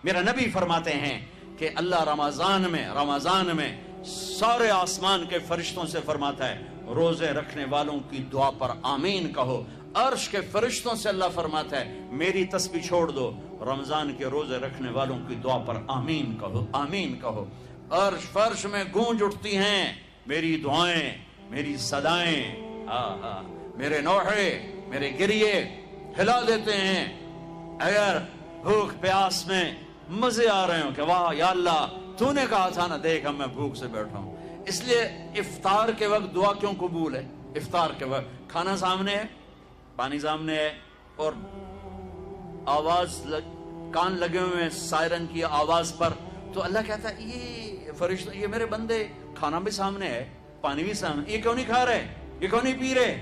میرا نبی فرماتے ہیں کہ اللہ رمضان میں سارے آسمان کے فرشتوں سے فرماتا ہے روزے رکھنے والوں کی دعا پر آمین کہو. عرش کے فرشتوں سے اللہ فرماتا ہے میری تسبیح چھوڑ دو, رمضان کے روزے رکھنے والوں کی دعا پر آمین کہو, آمین کہو. عرش فرش میں گونج اٹھتی ہیں میری دعائیں, میری صدائیں, میرے نوحے, میرے گریے ہلا دیتے ہیں. اگر بھوک پیاس میں مزے آ رہے ہوں کہ واہ یا اللہ تو نے کہا تھا نا دیکھ اب میں بھوک سے بیٹھا ہوں. اس لیے افطار کے وقت دعا کیوں قبول ہے؟ افطار کے وقت کھانا سامنے ہے, پانی سامنے ہے, اور آواز کان لگے ہوئے ہیں سائرن کی آواز پر, تو اللہ کہتا ہے یہ فرشتہ, یہ میرے بندے, کھانا بھی سامنے ہے, پانی بھی سامنے, یہ کیوں نہیں کھا رہے, یہ کیوں نہیں پی رہے؟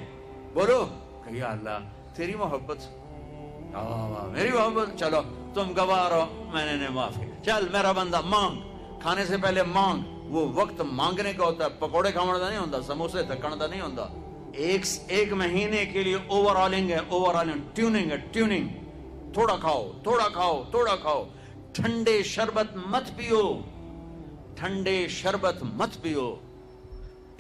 بولو کہ یا اللہ تیری محبت, میری محبت, چلو تم گواہ رہو, میں نے معاف کیا, چل میرا بندہ مانگ, کھانے سے پہلے مانگ. وہ وقت مانگنے کا ہوتا ہے, پکوڑے کھانے کا نہیں ہوتا, سموسے تھکن کا نہیں ہوتا. ایک مہینے کے لیے اوور آلنگ ہے, اوور آلنگ, ٹیوننگ ہے, ٹیوننگ. تھوڑا کھاؤ, تھوڑا کھاؤ, تھوڑا کھاؤ. ٹھنڈے شربت مت پیو, ٹھنڈے شربت مت پیو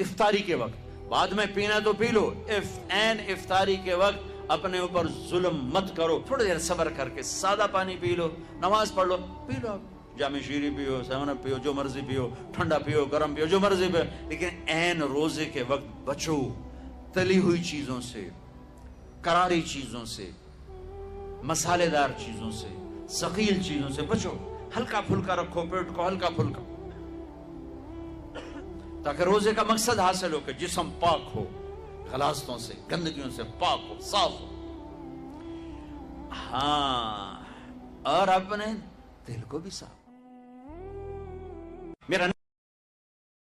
افطاری کے وقت. بعد میں پینا تو پی لو, افطاری کے وقت اپنے اوپر ظلم مت کرو. تھوڑی دیر صبر کر کے سادہ پانی پی لو, نماز پڑھ لو, پی لو, جامع شیری پیو, سیون اپ پیو, جو مرضی پیو, ٹھنڈا پیو, گرم پیو, جو مرضی پیو. لیکن عین روزے کے وقت بچو تلی ہوئی چیزوں سے, کراری چیزوں سے, مسالے دار چیزوں سے, ثقیل چیزوں سے بچو. ہلکا پھلکا رکھو پیٹ کو, ہلکا پھلکا, تاکہ روزے کا مقصد حاصل ہو کہ جسم پاک ہو, غلاظتوں سے, گندگیوں سے پاک ہو, صاف ہو. ہاں, اور اپنے دل کو بھی صاف. میرا